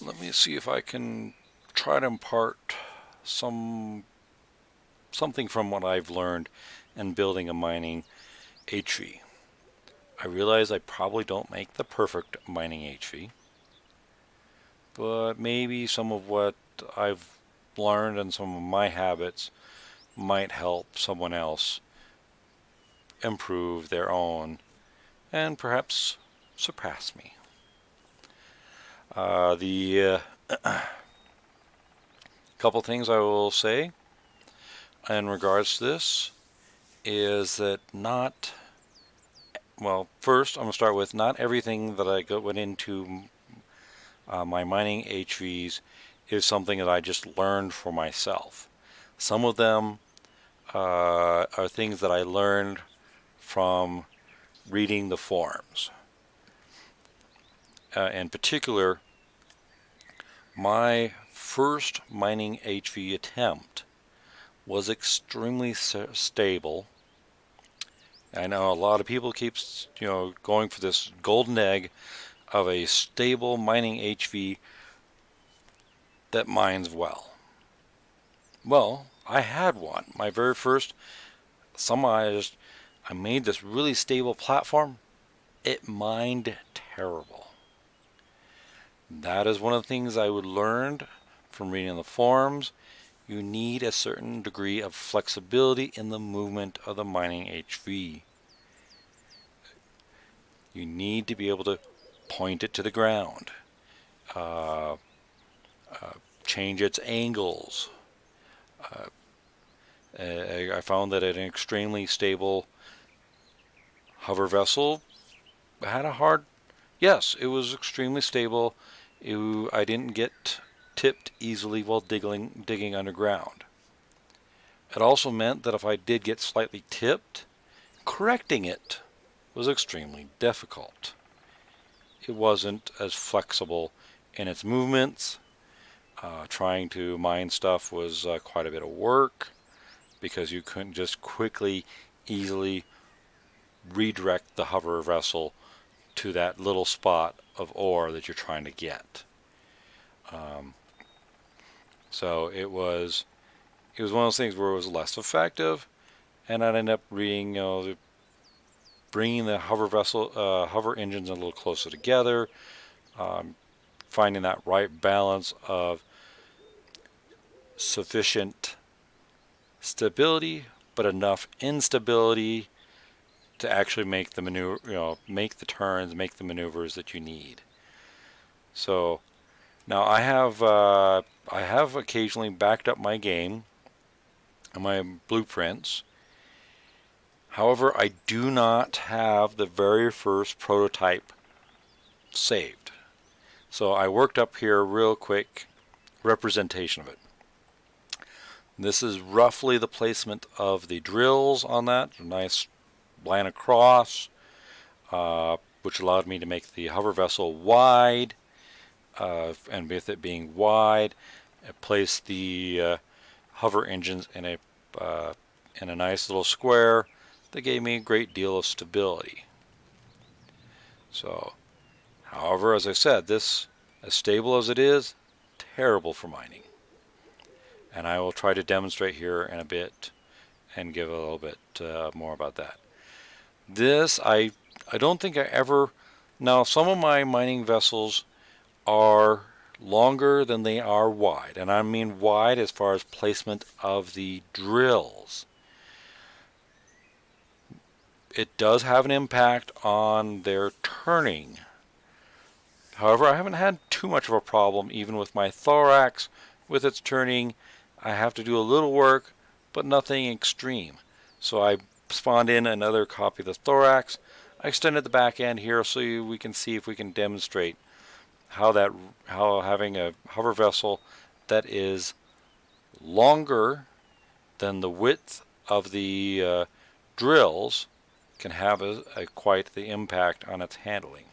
let me see if I can try to impart something from what I've learned in building a mining HV. I realize I probably don't make the perfect mining HV, but maybe some of what I've learned and some of my habits might help someone else improve their own and perhaps surpass me. The couple things I will say in regards to this is that first I'm going to start with not everything that I went into my mining HVs is something that I just learned for myself. Some of them are things that I learned from reading the forums. In particular, my first mining HV attempt was extremely stable. I know a lot of people keep going for this golden egg of a stable mining HV that mines well. Well, I had one. My very first I made this really stable platform. It mined terrible. That is one of the things I learned from reading the forums. You need a certain degree of flexibility in the movement of the mining HV. You need to be able to point it to the ground, change its angles. I found that an extremely stable hover vessel had a hard, yes, it was extremely stable. I didn't get tipped easily while digging underground. It also meant that if I did get slightly tipped, correcting it was extremely difficult. It wasn't as flexible in its movements. Trying to mine stuff was quite a bit of work because you couldn't just quickly, easily redirect the hover vessel to that little spot of ore that you're trying to get. So it was one of those things where it was less effective, and I'd end up bringing the hover engines a little closer together, finding that right balance of sufficient stability but enough instability to actually make the maneuver, make the turns, make the maneuvers that you need. So now I have occasionally backed up my game and my blueprints. However, I do not have the very first prototype saved. So I worked up here real quick representation of it. This is roughly the placement of the drills on that, a nice line across, which allowed me to make the hover vessel wide, and with it being wide, I placed the hover engines in a nice little square that gave me a great deal of stability. So, however, as I said, this, as stable as it is, terrible for mining. And I will try to demonstrate here in a bit and give a little bit more about that. This, I don't think I ever, now some of my mining vessels are longer than they are wide, and I mean wide as far as placement of the drills. It does have an impact on their turning. However, I haven't had too much of a problem even with my Thorax with its turning. I have to do a little work, but nothing extreme. So I spawned in another copy of the Thorax. I extended the back end here so we can see if we can demonstrate how having a hover vessel that is longer than the width of the drills can have quite the impact on its handling.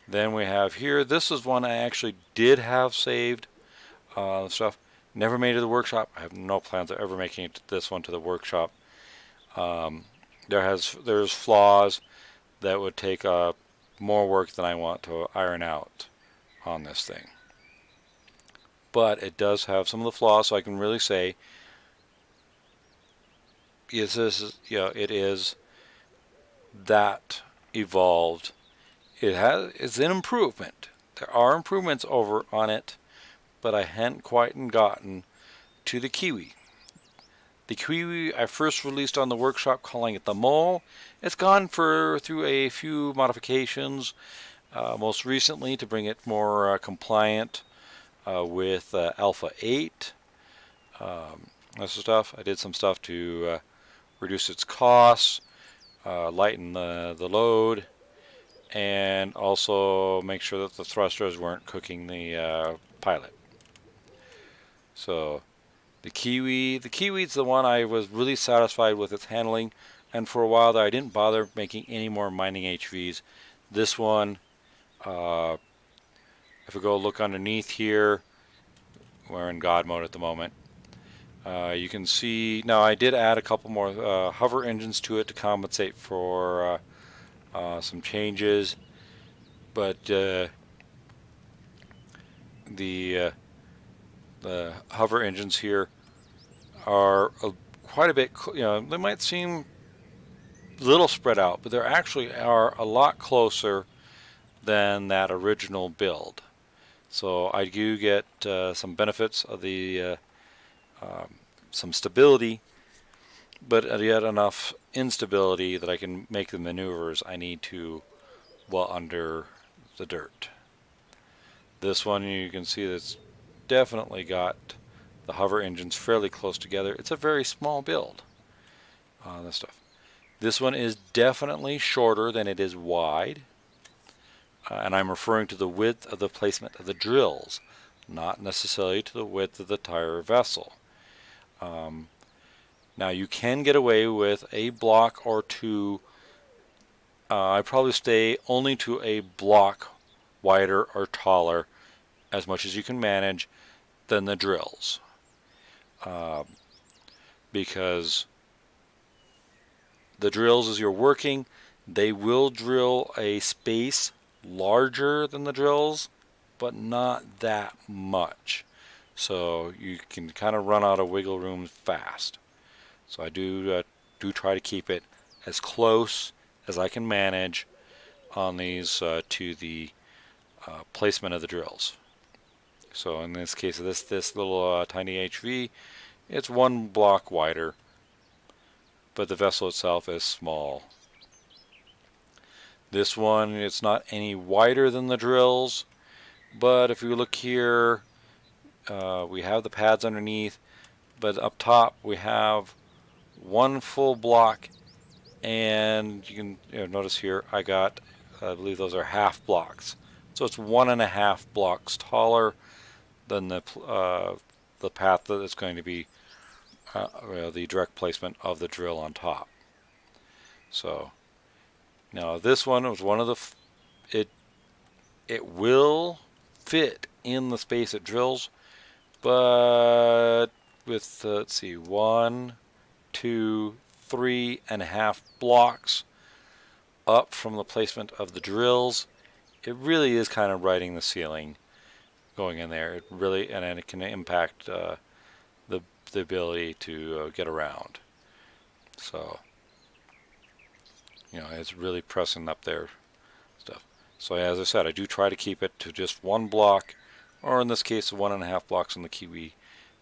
Then we have here, this is one I actually did have saved. Stuff never made it to the workshop. I have no plans of ever making this one to the workshop. There's flaws that would take more work than I want to iron out on this thing. But it does have some of the flaws, so I can really say, yes, this is, it is that evolved. It's an improvement. There are improvements over on it, but I hadn't quite gotten to the Kiwi. The Kiwi I first released on the workshop calling it the Mole. It's gone through a few modifications, most recently to bring it more compliant with Alpha 8. This stuff. I did some stuff to reduce its costs, lighten the load, and also make sure that the thrusters weren't cooking the pilot. So the Kiwi's the one I was really satisfied with its handling, and for a while there I didn't bother making any more mining HVs. This one, if we go look underneath here, we're in God mode at the moment. You can see, now I did add a couple more hover engines to it to compensate for some changes, but the hover engines here are quite a bit, they might seem a little spread out, but they actually are a lot closer than that original build. So I do get some benefits of the some stability, but yet enough instability that I can make the maneuvers I need to while under the dirt. This one, you can see that's definitely got the hover engines fairly close together. It's a very small build on this stuff. This one is definitely shorter than it is wide, and I'm referring to the width of the placement of the drills, not necessarily to the width of the entire vessel. Now you can get away with a block or two. I probably stay only to a block wider or taller, as much as you can manage, than the drills, because the drills, as you're working, they will drill a space larger than the drills, but not that much. So you can kind of run out of wiggle room fast. So I do try to keep it as close as I can manage on these to the placement of the drills. So in this case of this little tiny HV, it's one block wider, but the vessel itself is small. This one, it's not any wider than the drills, but if you look here, we have the pads underneath, but up top we have one full block, and you can notice here I got, I believe those are half blocks, so it's 1.5 blocks taller than the path that is going to be the direct placement of the drill on top. So now this one was one of the it will fit in the space it drills, but with let's see, 1, 2, 3.5 blocks up from the placement of the drills, it really is kind of riding the ceiling going in there. It really, and it can impact the ability to get around. So it's really pressing up there stuff. So as I said, I do try to keep it to just one block, or in this case 1.5 blocks on the Kiwi,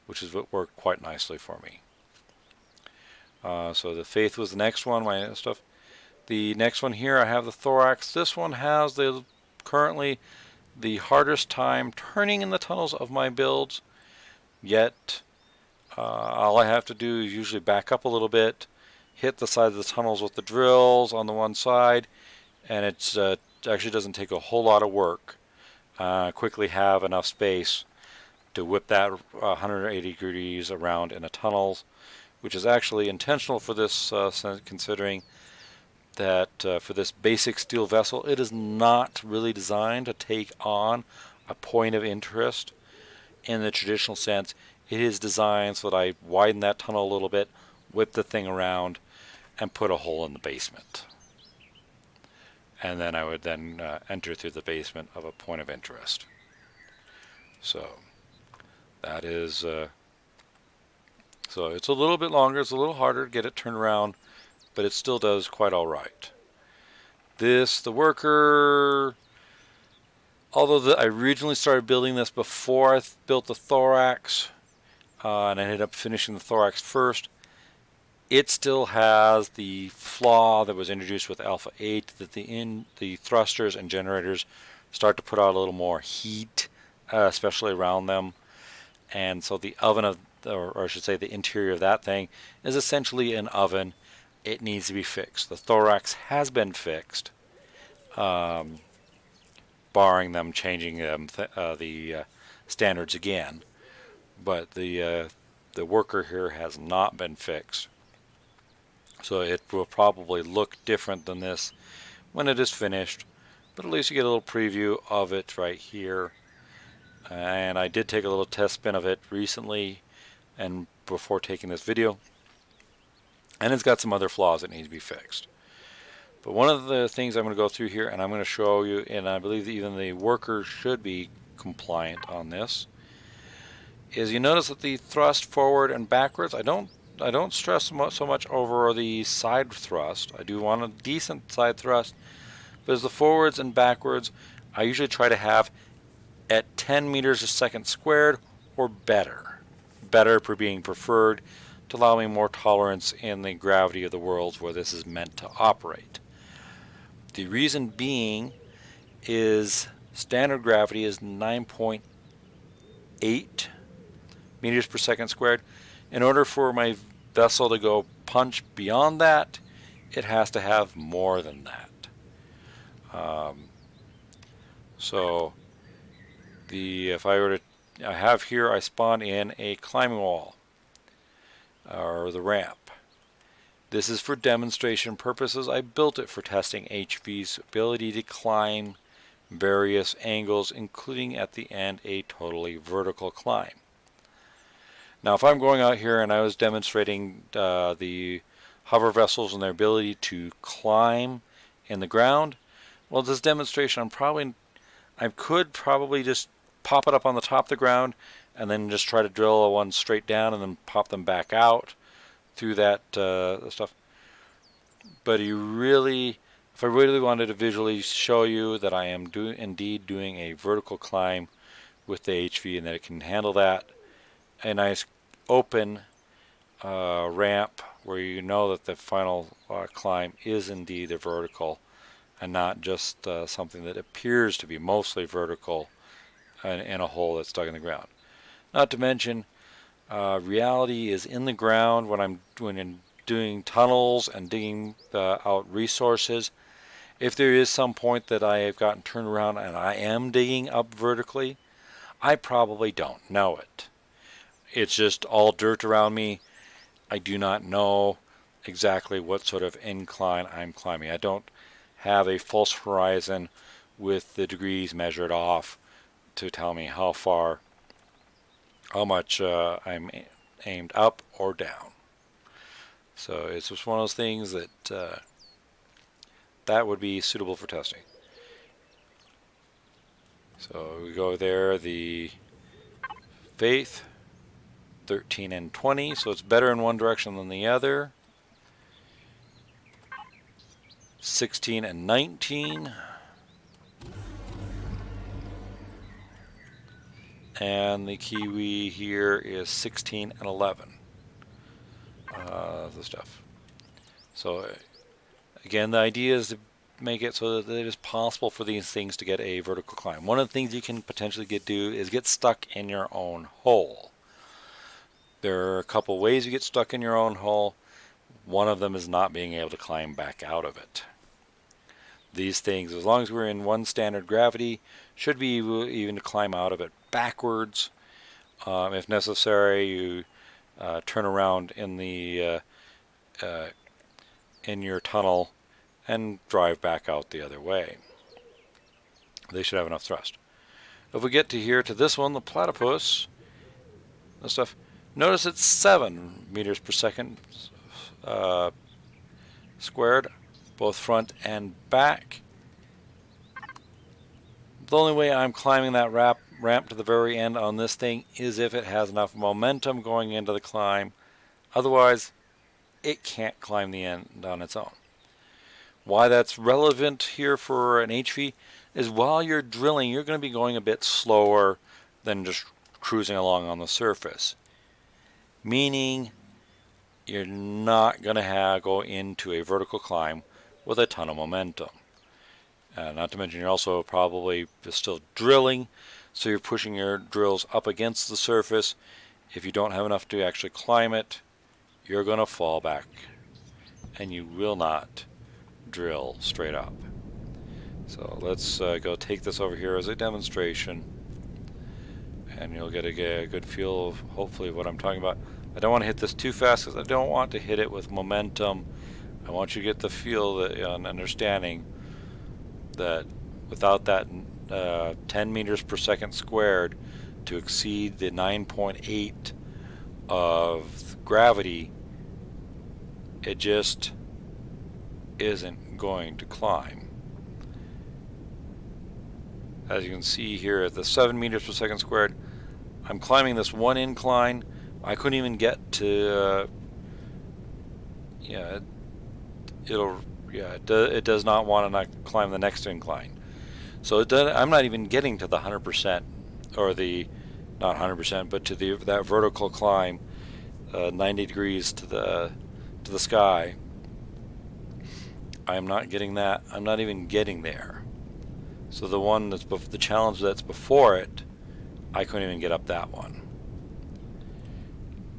which is what worked quite nicely for me. So the Faith was the next one, my stuff. The next one here, I have the Thorax. This one has currently the hardest time turning in the tunnels of my builds, yet all I have to do is usually back up a little bit, hit the side of the tunnels with the drills on the one side, and it actually doesn't take a whole lot of work. Quickly have enough space to whip that 180 degrees around in a tunnel, which is actually intentional for this, considering that for this basic steel vessel, it is not really designed to take on a point of interest in the traditional sense. It is designed so that I widen that tunnel a little bit, whip the thing around, and put a hole in the basement. And then I would then enter through the basement of a point of interest. So that is, so it's a little bit longer, it's a little harder to get it turned around, but it still does quite all right. This, the worker, although I originally started building this before I built the thorax, and I ended up finishing the thorax first, it still has the flaw that was introduced with Alpha 8, that the thrusters and generators start to put out a little more heat, especially around them. And so the oven or I should say the interior of that thing is essentially an oven. It needs to be fixed. The thorax has been fixed, barring them changing the standards again. But the worker here has not been fixed. So it will probably look different than this when it is finished. But at least you get a little preview of it right here. And I did take a little test spin of it recently and before taking this video. And it's got some other flaws that need to be fixed. But one of the things I'm going to go through here, and I'm going to show you, and I believe that even the worker should be compliant on this, is you notice that the thrust forward and backwards, I don't stress so much over the side thrust. I do want a decent side thrust, but as the forwards and backwards, I usually try to have at 10 meters a second squared or better. Better for being preferred to allow me more tolerance in the gravity of the worlds where this is meant to operate. The reason being is standard gravity is 9.8 meters per second squared. In order for my vessel to go punch beyond that, it has to have more than that. So if I were to, I have here, I spawned in a climbing wall, or the ramp. This is for demonstration purposes. I built it for testing HV's ability to climb various angles, including at the end a totally vertical climb. Now if I'm going out here and I was demonstrating the hover vessels and their ability to climb in the ground, well, this demonstration I could probably just pop it up on the top of the ground and then just try to drill one straight down and then pop them back out through that stuff. But if I really wanted to visually show you that I am indeed doing a vertical climb with the HV and that it can handle that, a nice open ramp where you know that the final climb is indeed a vertical and not just something that appears to be mostly vertical in a hole that's dug in the ground. Not to mention, reality is in the ground when I'm doing tunnels and digging out resources. If there is some point that I have gotten turned around and I am digging up vertically, I probably don't know it. It's just all dirt around me. I do not know exactly what sort of incline I'm climbing. I don't have a false horizon with the degrees measured off to tell me how much I'm aimed up or down. So it's just one of those things that that would be suitable for testing. So we go there, the faith, 13 and 20, so it's better in one direction than the other. 16 and 19. And the Kiwi here is 16 and 11. The stuff. So again, the idea is to make it so that it is possible for these things to get a vertical climb. One of the things you can potentially do is get stuck in your own hole. There are a couple ways you get stuck in your own hole. One of them is not being able to climb back out of it. These things, as long as we're in one standard gravity, should be even to climb out of it backwards. If necessary, you turn around in the in your tunnel and drive back out the other way. They should have enough thrust. If we get to here to this one, the platypus, this stuff, notice it's 7 meters per second squared, both front and back. The only way I'm climbing that ramp to the very end on this thing is if it has enough momentum going into the climb. Otherwise, it can't climb the end on its own. Why that's relevant here for an HV is while you're drilling, you're going to be going a bit slower than just cruising along on the surface. Meaning you're not going to go into a vertical climb with a ton of momentum. Not to mention you're also probably still drilling, so you're pushing your drills up against the surface. If you don't have enough to actually climb it, you're going to fall back and you will not drill straight up. So let's go take this over here as a demonstration, and you'll get a good feel of hopefully what I'm talking about. I don't want to hit this too fast because I don't want to hit it with momentum. I want you to get the feel and understanding that without that 10 meters per second squared to exceed the 9.8 of gravity, it just isn't going to climb. As you can see here at the 7 meters per second squared, I'm climbing this one incline. I couldn't even get to it does not want to climb the next incline. So I'm not even getting to the 100%, or the not 100%, but to that vertical climb, 90 degrees to the sky. I'm not getting that. I'm not even getting there. So the one that's the challenge that's before it, I couldn't even get up that one.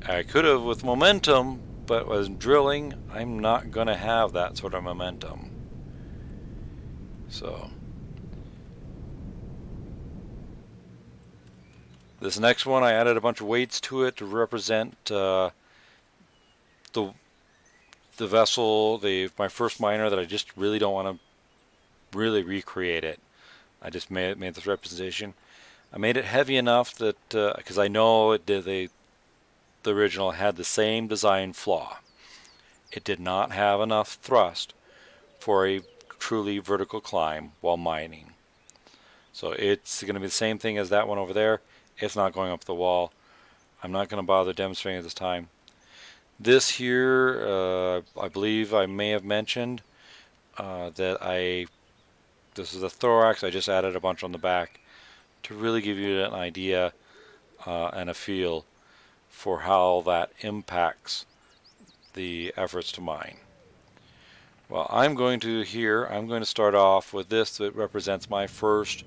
I could have with momentum, but as drilling, I'm not going to have that sort of momentum. So this next one, I added a bunch of weights to it to represent the vessel, my first miner that I just really don't want to really recreate it. I just made this representation. I made it heavy enough that because I know the original had the same design flaw. It did not have enough thrust for a truly vertical climb while mining. So it's going to be the same thing as that one over there. It's not going up the wall. I'm not going to bother demonstrating at this time. This here, I believe I may have mentioned that this is a thorax. I just added a bunch on the back to really give you an idea and a feel for how that impacts the efforts to mine. Well, I'm going to start off with this that represents my first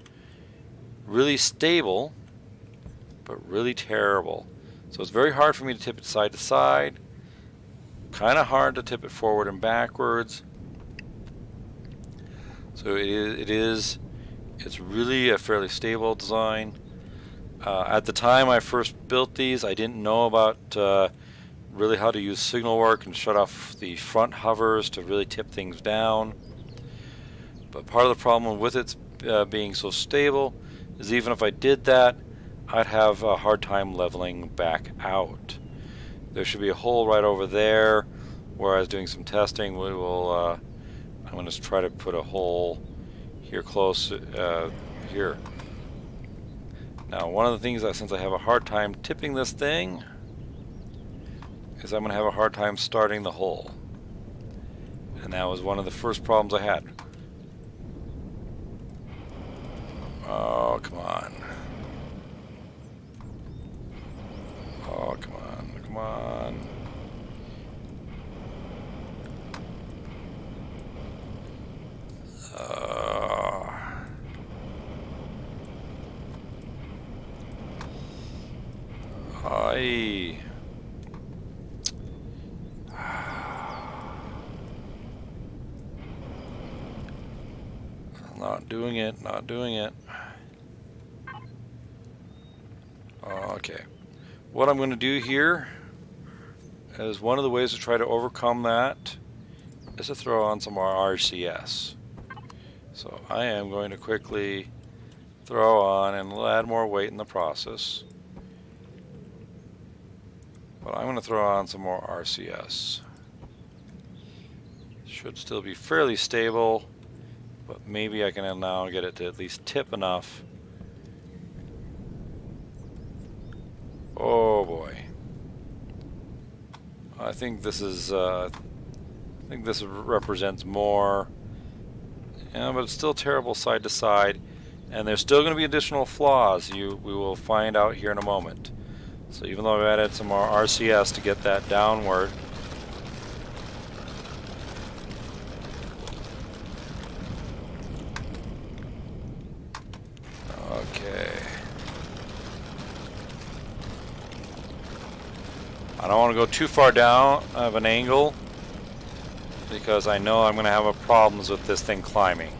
really stable but really terrible. So it's very hard for me to tip it side to side, kind of hard to tip it forward and backwards. So it's really a fairly stable design. At the time I first built these, I didn't know about really how to use signal work and shut off the front hovers to really tip things down. But part of the problem with it being so stable is even if I did that, I'd have a hard time leveling back out. There should be a hole right over there where I was doing some testing. I'm going to try to put a hole here close here. Now, one of the things since I have a hard time tipping this thing is I'm going to have a hard time starting the hole. And that was one of the first problems I had. Oh, come on. Oh, come on, come on. Not doing it. Okay. What I'm going to do here is one of the ways to try to overcome that is to throw on some more RCS. So I am going to quickly throw on and add more weight in the process. But I'm going to throw on some more RCS. Should still be fairly stable, but maybe I can now get it to at least tip enough boy. I think this is. I think this represents more. Yeah, but it's still terrible side to side, and there's still going to be additional flaws. We will find out here in a moment. So even though I've added some more RCS to get that downward. Okay. I don't want to go too far down of an angle because I know I'm going to have problems with this thing climbing.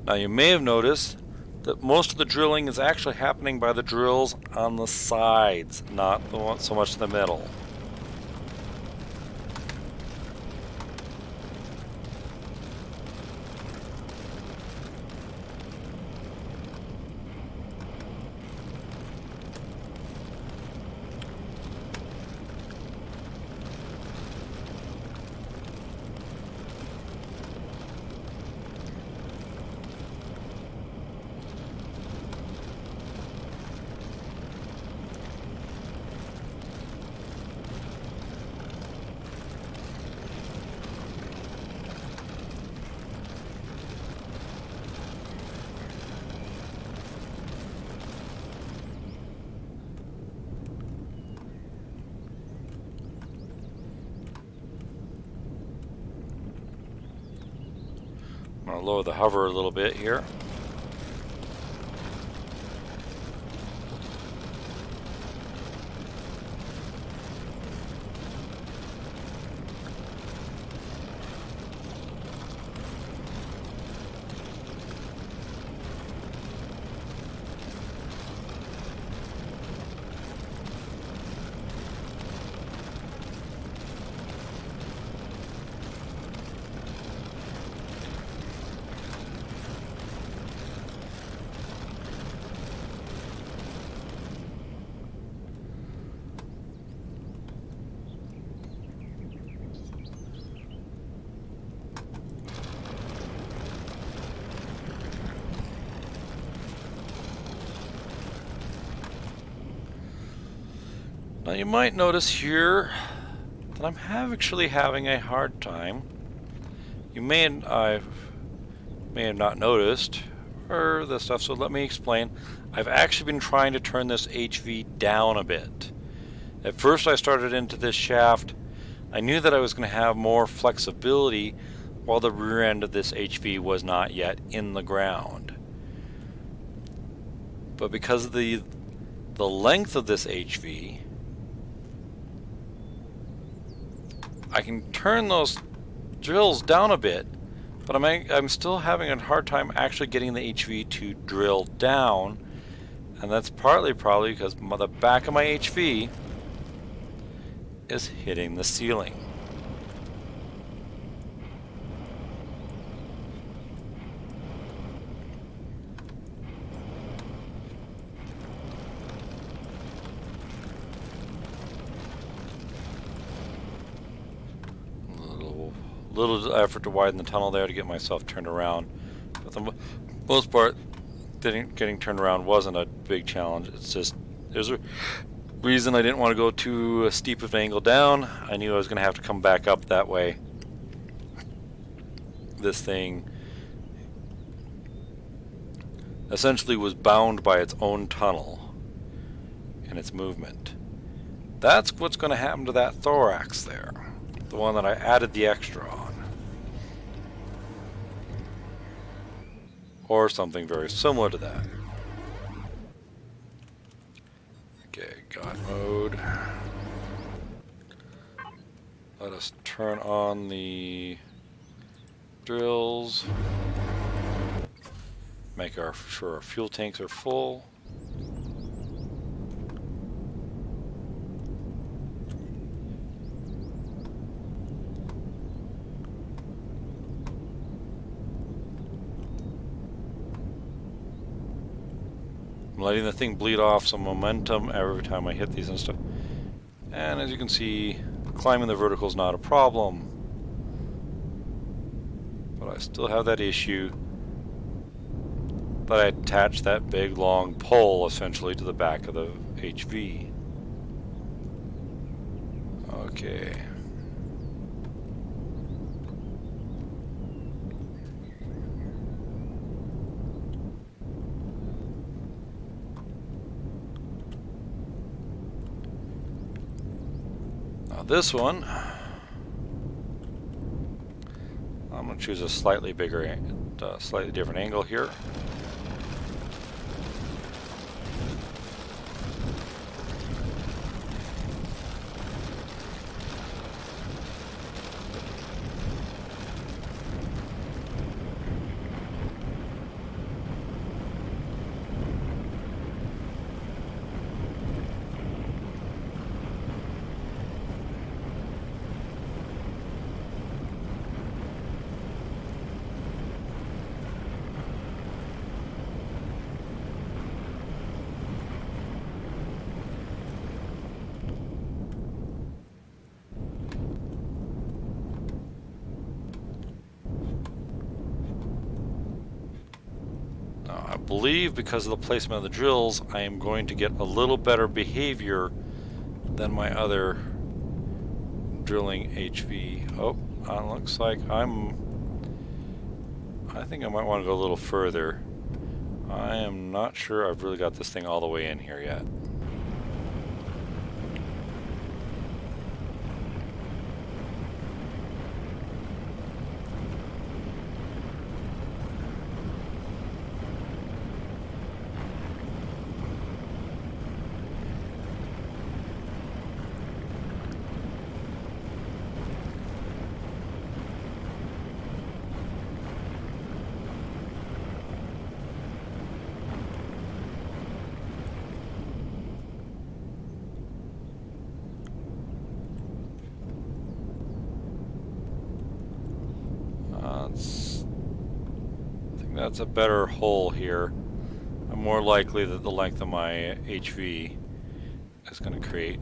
Now you may have noticed that most of the drilling is actually happening by the drills on the sides, not so much in the middle. I'm going to lower the hover a little bit here. Now you might notice here that I'm actually having a hard time. I may have not noticed or this stuff, so let me explain. I've actually been trying to turn this HV down a bit. At first I started into this shaft. I knew that I was going to have more flexibility while the rear end of this HV was not yet in the ground. But because of the length of this HV, I can turn those drills down a bit, but I'm still having a hard time actually getting the HV to drill down, and that's partly probably because the back of my HV is hitting the ceiling. Little effort to widen the tunnel there to get myself turned around. For the most part, getting turned around wasn't a big challenge. It's just there's a reason I didn't want to go too steep of an angle down. I knew I was going to have to come back up that way. This thing essentially was bound by its own tunnel and its movement. That's what's going to happen to that thorax there, the one that I added the extra on. Or something very similar to that. Okay, God mode. Let us turn on the drills. Make sure our fuel tanks are full. I'm letting the thing bleed off some momentum every time I hit these and stuff. And as you can see, climbing the vertical is not a problem. But I still have that issue. But I attached that big long pole essentially to the back of the HV. Okay. Now this one, I'm going to choose a slightly bigger, slightly different angle here. I believe because of the placement of the drills, I am going to get a little better behavior than my other drilling HV. Oh, looks like I think I might want to go a little further. I am not sure I've really got this thing all the way in here yet. I think that's a better hole here. I'm more likely that the length of my HV is going to create.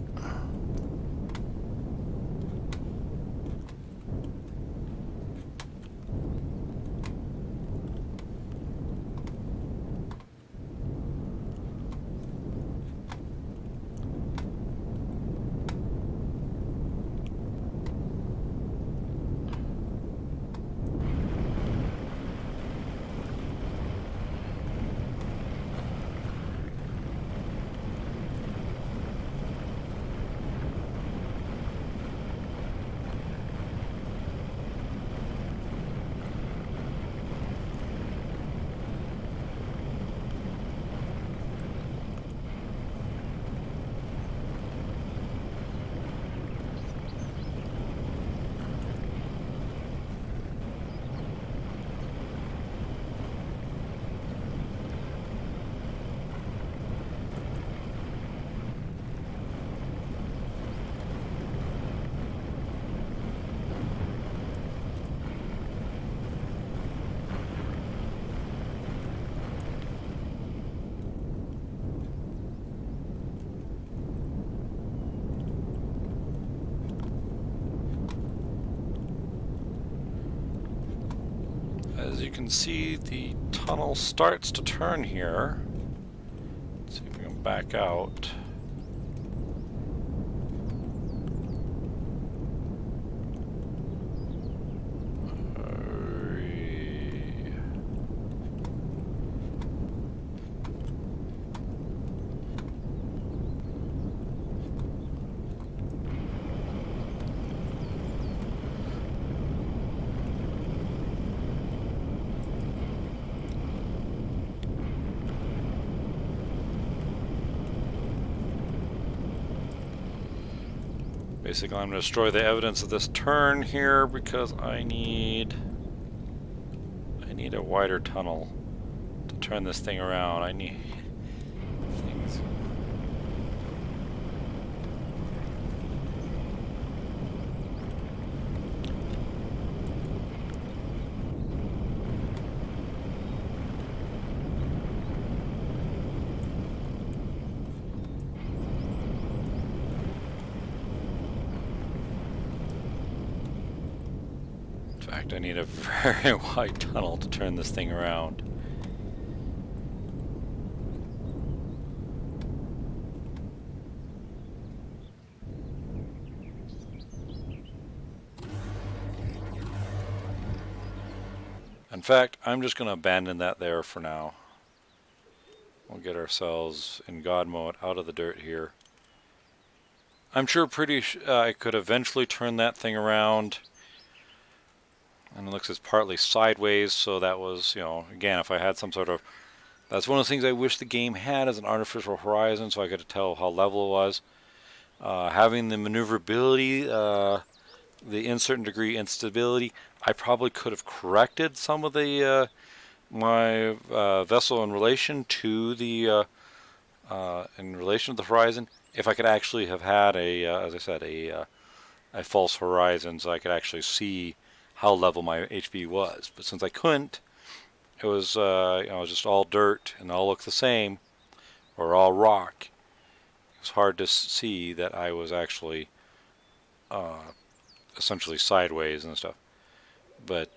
As you can see, the tunnel starts to turn here. Let's see if we can back out. Basically, I'm going to destroy the evidence of this turn here because I need a wider tunnel to turn this thing around. I need things. fact, I need a very wide tunnel to turn this thing around. In fact, I'm just going to abandon that there for now. We'll get ourselves in God mode out of the dirt here. I'm sure I could eventually turn that thing around. And it looks as partly sideways, so that was, you know, again, if I had some sort of... That's one of the things I wish the game had as an artificial horizon, so I could tell how level it was. Having the maneuverability, the in certain degree instability, I probably could have corrected some of the my vessel in relation to the horizon, if I could actually have had a, as I said, a false horizon, so I could actually see how level my HV was. But since I couldn't, it was you know, just all dirt and all looked the same, or all rock. It was hard to see that I was actually essentially sideways and stuff. But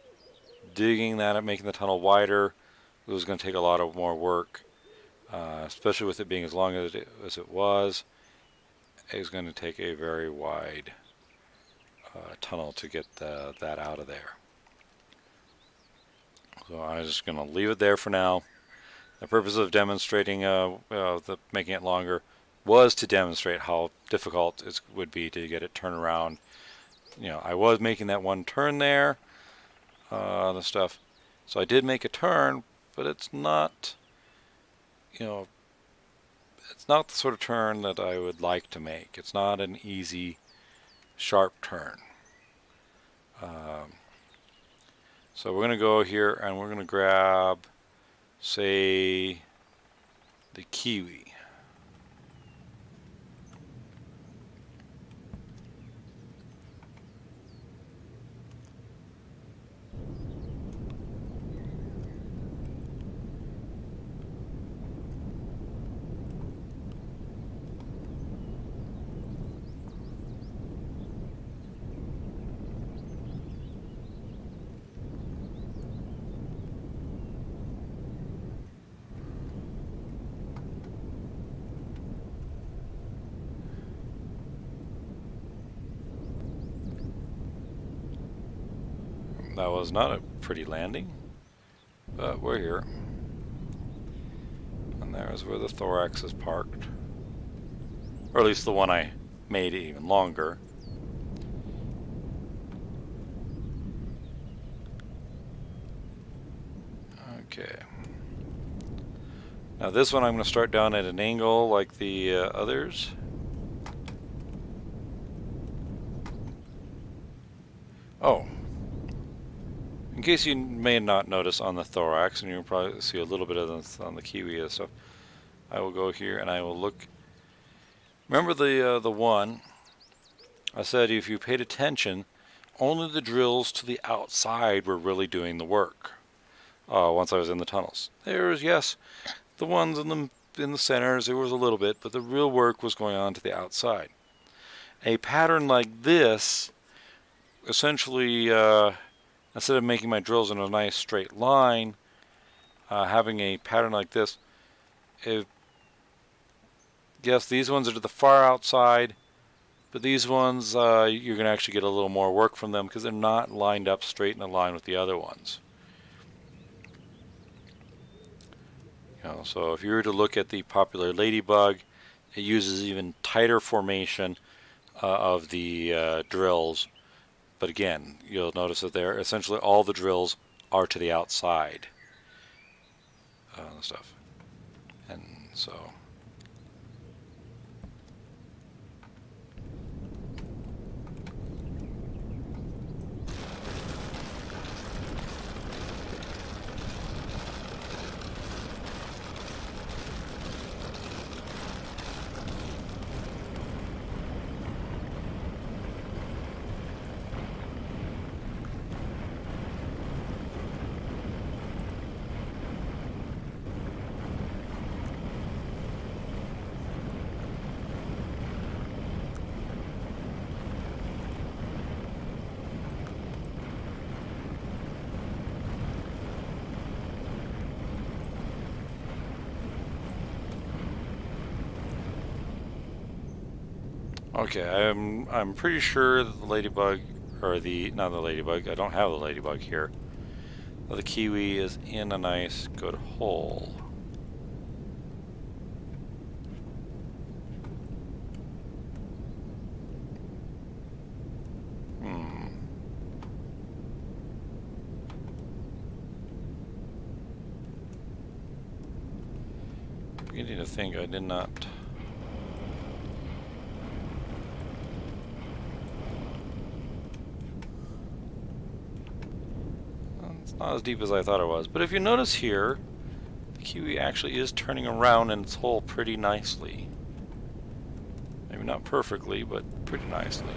digging that up, making the tunnel wider, it was going to take a lot of more work, especially with it being as long as it was. It was going to take a very wide tunnel to get that out of there. So I'm just going to leave it there for now. The purpose of demonstrating making it longer was to demonstrate how difficult it would be to get it turned around. You know, I was making that one turn there, the stuff. So I did make a turn, but it's not, you know, it's not the sort of turn that I would like to make. It's not an easy, sharp turn. So we're going to go here and we're going to grab, say, the Kiwi. That was not a pretty landing, but we're here. And there's where the Thorax is parked. Or at least the one I made even longer. Okay. Now this one I'm going to start down at an angle like the others. Oh. In case you may not notice on the Thorax, and you'll probably see a little bit of this on the Kiwi and stuff, I will go here and I will look. Remember the one I said if you paid attention, only the drills to the outside were really doing the work. Once I was in the tunnels, there's yes, the ones in the centers there was a little bit, but the real work was going on to the outside. A pattern like this, essentially. Instead of making my drills in a nice straight line, having a pattern like this, yes, these ones are to the far outside, but these ones, you're going to actually get a little more work from them because they're not lined up straight in a line with the other ones. You know, so if you were to look at the popular ladybug, it uses even tighter formation of the drills. But again, you'll notice that they're essentially all the drills are to the outside stuff. And so Okay, I'm pretty sure that the ladybug, or not the ladybug, I don't have the ladybug here. The kiwi is in a nice good hole. Beginning to think I did not. It's not as deep as I thought it was. But if you notice here, the kiwi actually is turning around in its hole pretty nicely. Maybe not perfectly, but pretty nicely.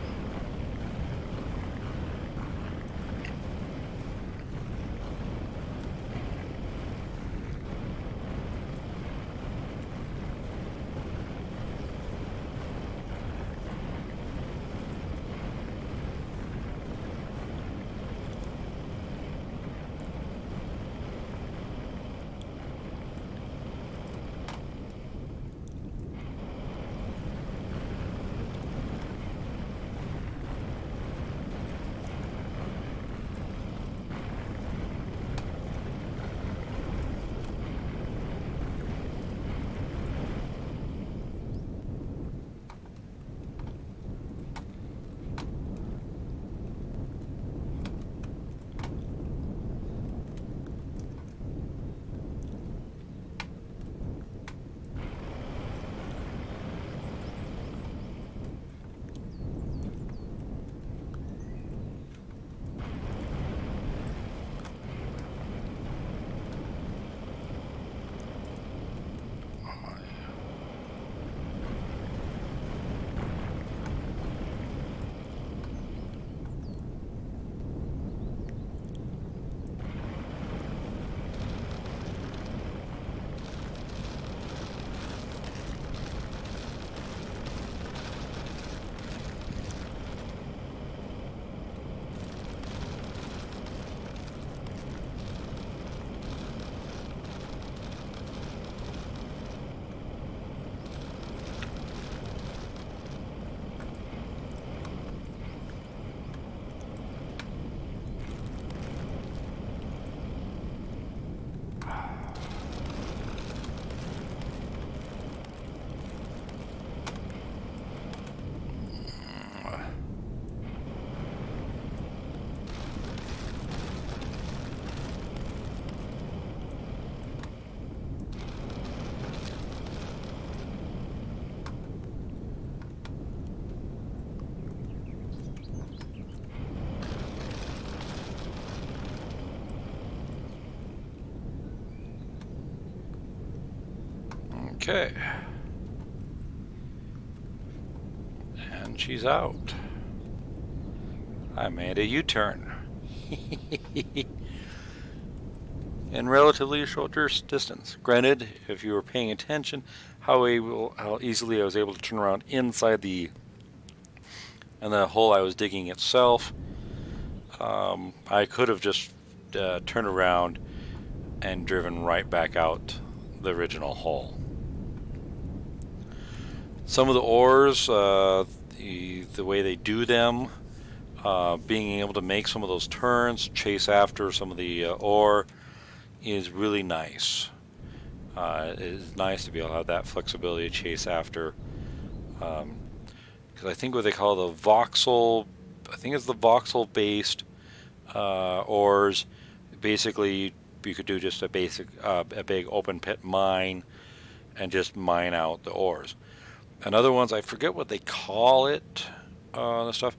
Okay. And she's out. I made a U-turn. In relatively short distance. Granted, if you were paying attention, how easily I was able to turn around inside the hole I was digging itself. I could have just turned around and driven right back out the original hole. Some of the ores, the way they do them, being able to make some of those turns, chase after some of the ore, is really nice. It is nice to be able to have that flexibility to chase after. Because I think what they call the voxel, I think it's the voxel-based ores. Basically, you could do just a big open pit mine and just mine out the ores. And other ones, I forget what they call it, the stuff,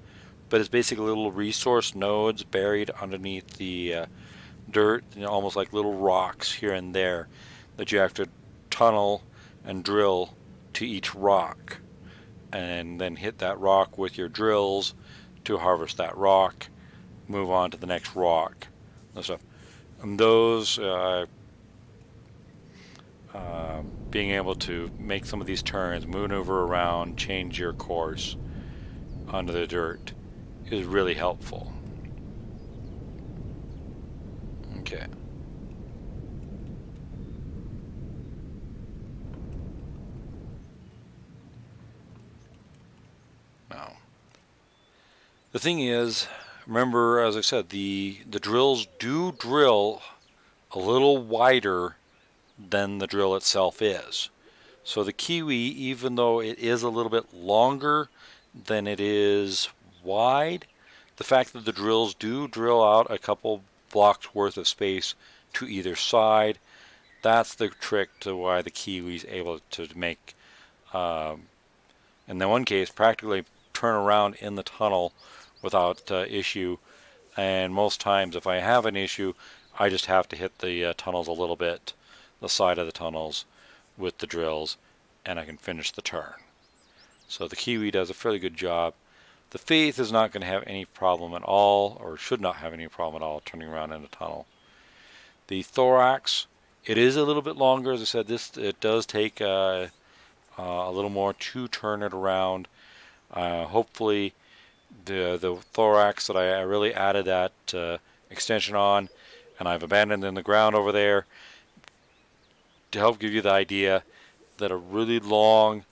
but it's basically little resource nodes buried underneath the dirt, almost like little rocks here and there that you have to tunnel and drill to each rock, and then hit that rock with your drills to harvest that rock, move on to the next rock, and stuff. And those, being able to make some of these turns, maneuver around, change your course onto the dirt is really helpful. Okay. The thing is, remember, as I said, the drills do drill a little wider than the drill itself is. So the Kiwi, even though it is a little bit longer than it is wide, the fact that the drills do drill out a couple blocks worth of space to either side, that's the trick to why the Kiwi's able to make, in the one case, practically turn around in the tunnel without issue. And most times, if I have an issue, I just have to hit the tunnels a little bit, the side of the tunnels, with the drills, and I can finish the turn. So the Kiwi does a fairly good job. The Faith is not going to have any problem at all, or should not have any problem at all, turning around in a tunnel. The Thorax, it is a little bit longer. As I said, it does take a little more to turn it around. Hopefully, the Thorax that I really added that extension on, and I've abandoned in the ground over there, to help give you the idea that a really long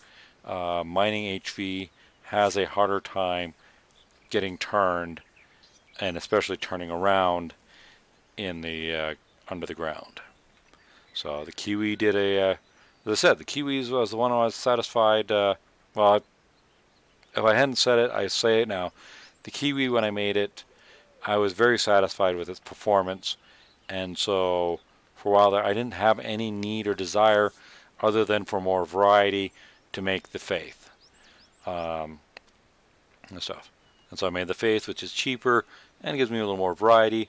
mining HV has a harder time getting turned, and especially turning around in the under the ground. So the Kiwi did as I said, the Kiwi was the one I was satisfied. Well, if I hadn't said it, I say it now. The Kiwi, when I made it, I was very satisfied with its performance, and so for a while there, I didn't have any need or desire other than for more variety to make the Faith and stuff. And so I made the Faith, which is cheaper and gives me a little more variety.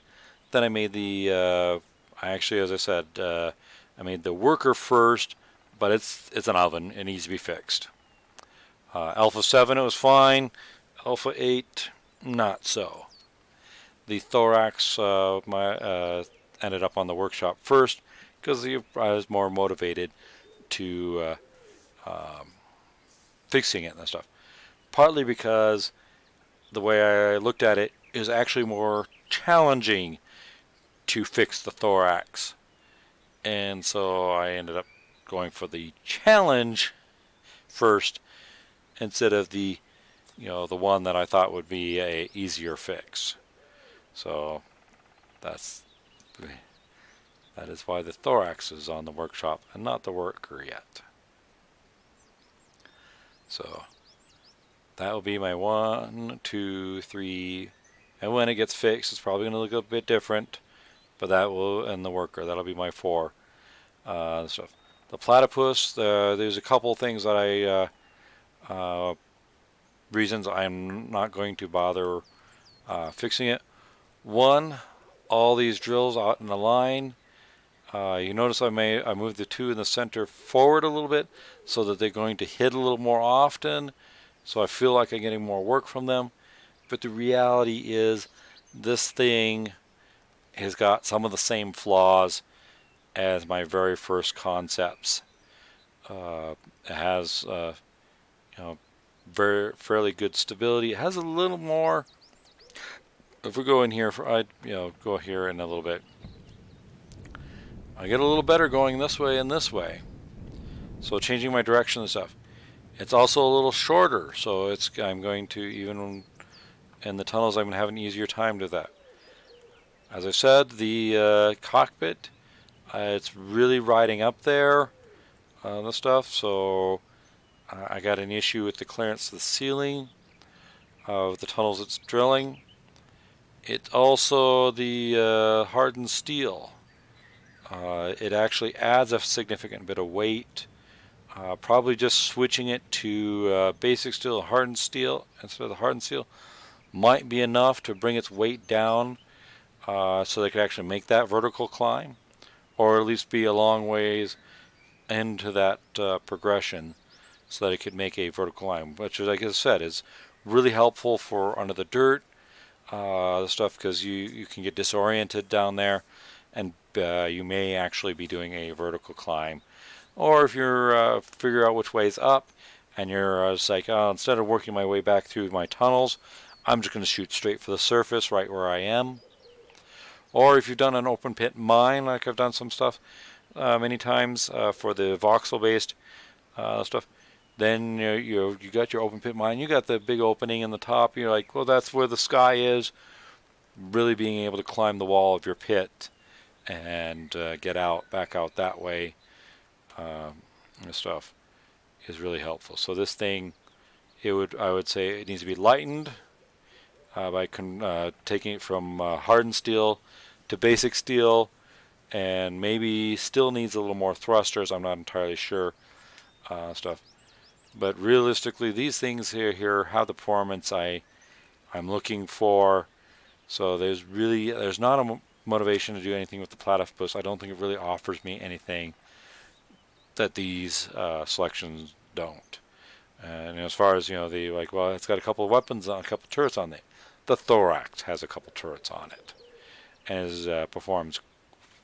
Then I made the, as I said, I made the Worker first, but it's an oven. It needs to be fixed. Alpha 7, it was fine. Alpha 8, not so. The Thorax ended up on the workshop first because I was more motivated to fixing it and stuff. Partly because the way I looked at it is actually more challenging to fix the Thorax, and so I ended up going for the challenge first instead of the the one that I thought would be a easier fix. So that is why the Thorax is on the workshop and not the Worker yet. So that will be my 1, 2, 3, and when it gets fixed, it's probably going to look a bit different, but that will, and the Worker, that'll be my 4 stuff. The Platypus, there's a couple things that reasons I'm not going to bother fixing it. One, all these drills out in a line. You notice I moved the 2 in the center forward a little bit so that they're going to hit a little more often, so I feel like I'm getting more work from them. But the reality is this thing has got some of the same flaws as my very first concepts. It has fairly good stability. It has a little more. If we go in here go here in a little bit, I get a little better going this way and this way. So changing my direction and stuff. It's also a little shorter, so I'm going to, even in the tunnels, I'm going to have an easier time to that. As I said, the cockpit, it's really riding up there, the stuff, so I got an issue with the clearance of the ceiling of the tunnels it's drilling. It's also the hardened steel. It actually adds a significant bit of weight. Probably just switching it to basic steel, hardened steel instead of the hardened steel might be enough to bring its weight down, so they could actually make that vertical climb, or at least be a long ways into that progression, so that it could make a vertical climb, which, like I said, is really helpful for under the dirt stuff, because you can get disoriented down there, and you may actually be doing a vertical climb. Or if you're figure out which way is up, and you're just like, oh, instead of working my way back through my tunnels, I'm just going to shoot straight for the surface right where I am. Or if you've done an open pit mine, like I've done some stuff many times for the voxel based stuff, Then you got your open pit mine. You got the big opening in the top. You're like, well, that's where the sky is. Really being able to climb the wall of your pit and get out, back out that way, and stuff is really helpful. So this thing, I would say it needs to be lightened by taking it from hardened steel to basic steel, and maybe still needs a little more thrusters. I'm not entirely sure. Stuff. But realistically, these things here have the performance I'm looking for. So there's not a motivation to do anything with the Platypus. I don't think it really offers me anything that these selections don't. And as far as it's got a couple of weapons on, a couple of turrets on it. The Thorax has a couple turrets on it, and performs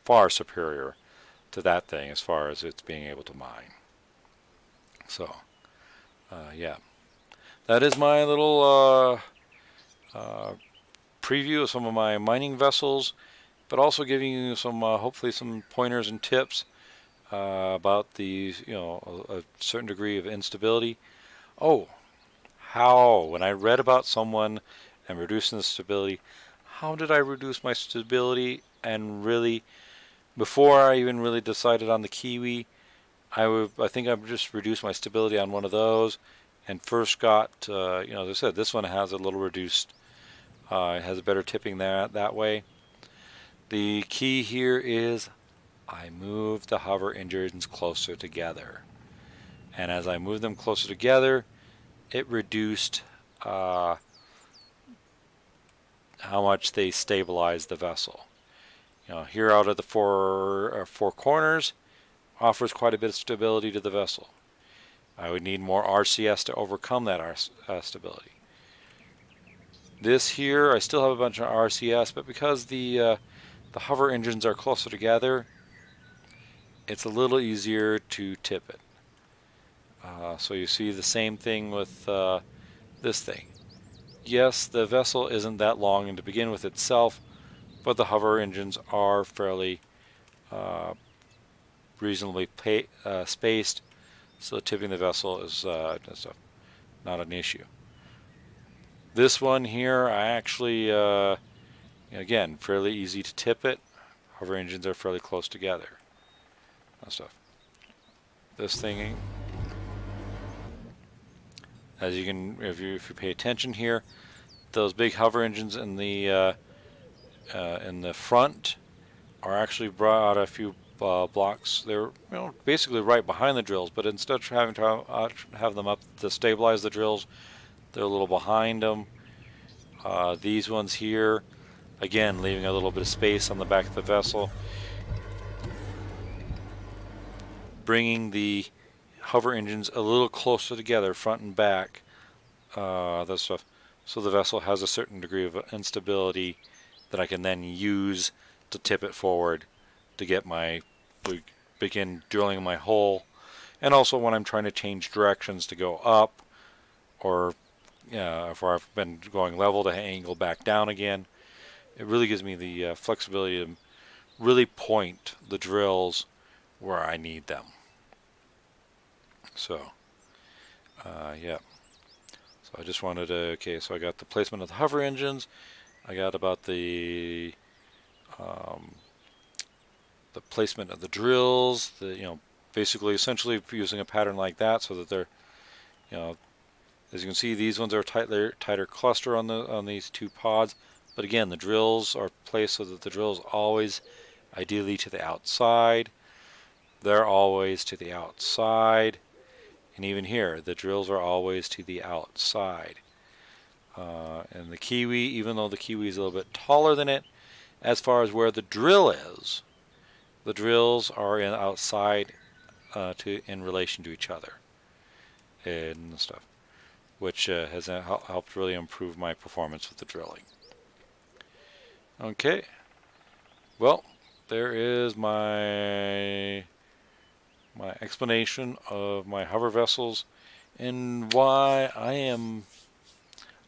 far superior to that thing as far as it's being able to mine. So, yeah, that is my little preview of some of my mining vessels, but also giving you some hopefully some pointers and tips about the a certain degree of instability. Oh, when I read about someone and reducing the stability, how did I reduce my stability? And really, before I even really decided on the Kiwi, I think I just reduced my stability on one of those, and first got as I said, this one has a little reduced. It has a better tipping that way. The key here is I moved the hover engines closer together, and as I moved them closer together, it reduced how much they stabilized the vessel. Here out of the four corners offers quite a bit of stability to the vessel. I would need more RCS to overcome that stability. This here, I still have a bunch of RCS, but because the hover engines are closer together, it's a little easier to tip it. So you see the same thing with this thing. Yes, the vessel isn't that long to begin with itself, but the hover engines are fairly reasonably spaced, so tipping the vessel is not an issue. This one here, I actually, again, fairly easy to tip it. Hover engines are fairly close together. That stuff. This thing, as you can, if you pay attention here, those big hover engines in the front are actually brought out a few blocks. They're basically right behind the drills, but instead of having to have them up to stabilize the drills, they're a little behind them. These ones here, again, leaving a little bit of space on the back of the vessel, bringing the hover engines a little closer together, front and back. That stuff. So the vessel has a certain degree of instability that I can then use to tip it forward to get begin drilling my hole, and also when I'm trying to change directions to go up, or if I've been going level to angle back down again, it really gives me the flexibility to really point the drills where I need them. So, yeah. So I just wanted to, so I got the placement of the hover engines. I got about the placement of the drills, basically essentially using a pattern like that so that they're, as you can see, these ones are tighter cluster on these two pods, but again, the drills are placed so that the drills always ideally to the outside. They're always to the outside, and even here, the drills are always to the outside. And the Kiwi, even though the Kiwi is a little bit taller than it, as far as where the drill is, the drills are outside in relation to each other and stuff, which has helped really improve my performance with the drilling. Okay, well, there is my explanation of my hover vessels and why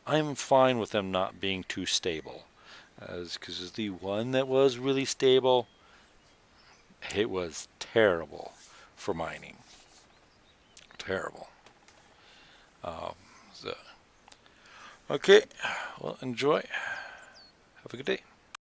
I'm fine with them not being too stable. Because the one that was really stable, it was terrible for mining. Terrible. So, okay, well, enjoy. Have a good day.